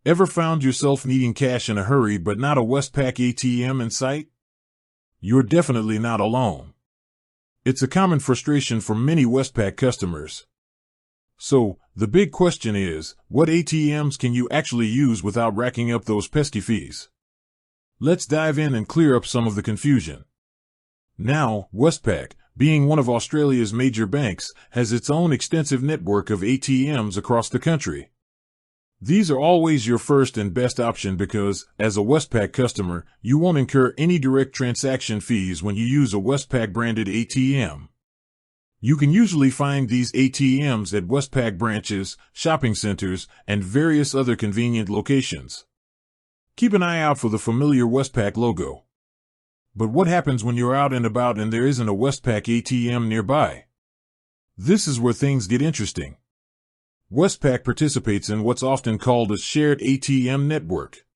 Ever found yourself needing cash in a hurry but not a Westpac ATM in sight? You're definitely not alone. It's a common frustration for many Westpac customers. So, the big question is, what ATMs can you actually use without racking up those pesky fees? Let's dive in and clear up some of the confusion. Now, Westpac, being one of Australia's major banks, has its own extensive network of ATMs across the country. These are always your first and best option because, as a Westpac customer, you won't incur any direct transaction fees when you use a Westpac branded ATM. You can usually find these ATMs at Westpac branches, shopping centers, and various other convenient locations. Keep an eye out for the familiar Westpac logo. But what happens when you're out and about and there isn't a Westpac ATM nearby? This is where things get interesting. Westpac participates in what's often called a shared ATM network.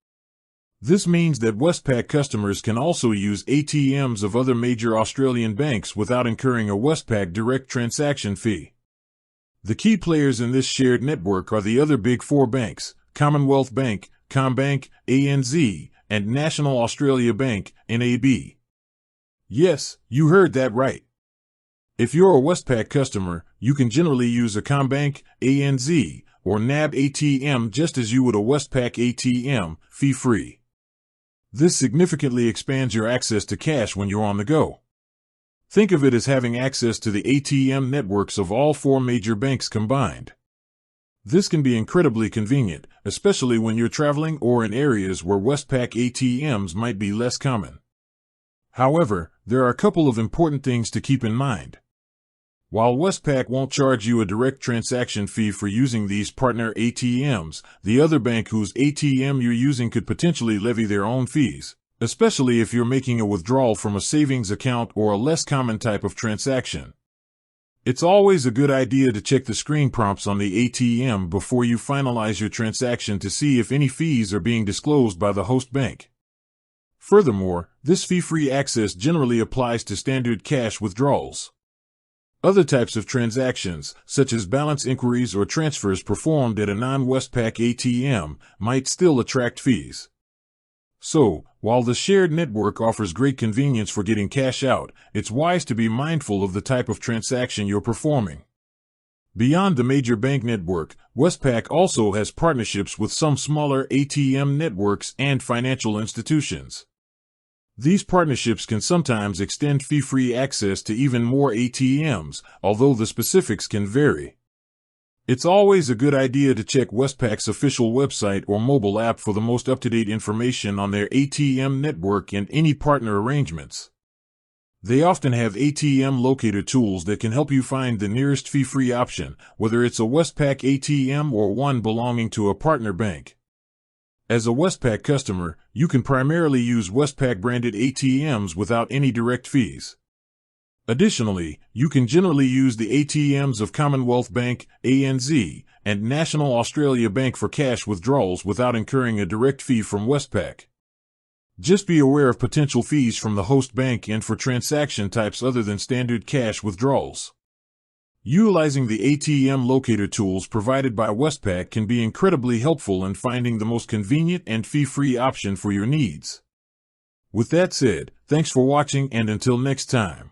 This means that Westpac customers can also use ATMs of other major Australian banks without incurring a Westpac direct transaction fee. The key players in this shared network are the other big four banks, Commonwealth Bank, CommBank, ANZ, and National Australia Bank, NAB. Yes, you heard that right. If you're a Westpac customer, you can generally use a CommBank, ANZ, or NAB ATM just as you would a Westpac ATM, fee-free. This significantly expands your access to cash when you're on the go. Think of it as having access to the ATM networks of all four major banks combined. This can be incredibly convenient, especially when you're traveling or in areas where Westpac ATMs might be less common. However, there are a couple of important things to keep in mind. While Westpac won't charge you a direct transaction fee for using these partner ATMs, the other bank whose ATM you're using could potentially levy their own fees, especially if you're making a withdrawal from a savings account or a less common type of transaction. It's always a good idea to check the screen prompts on the ATM before you finalize your transaction to see if any fees are being disclosed by the host bank. Furthermore, this fee-free access generally applies to standard cash withdrawals. Other types of transactions, such as balance inquiries or transfers performed at a non-Westpac ATM, might still attract fees. So, while the shared network offers great convenience for getting cash out, it's wise to be mindful of the type of transaction you're performing. Beyond the major bank network, Westpac also has partnerships with some smaller ATM networks and financial institutions. These partnerships can sometimes extend fee-free access to even more ATMs, although the specifics can vary. It's always a good idea to check Westpac's official website or mobile app for the most up-to-date information on their ATM network and any partner arrangements. They often have ATM locator tools that can help you find the nearest fee-free option, whether it's a Westpac ATM or one belonging to a partner bank. As a Westpac customer, you can primarily use Westpac-branded ATMs without any direct fees. Additionally, you can generally use the ATMs of Commonwealth Bank, ANZ, and National Australia Bank for cash withdrawals without incurring a direct fee from Westpac. Just be aware of potential fees from the host bank and for transaction types other than standard cash withdrawals. Utilizing the ATM locator tools provided by Westpac can be incredibly helpful in finding the most convenient and fee-free option for your needs. With that said, thanks for watching and until next time.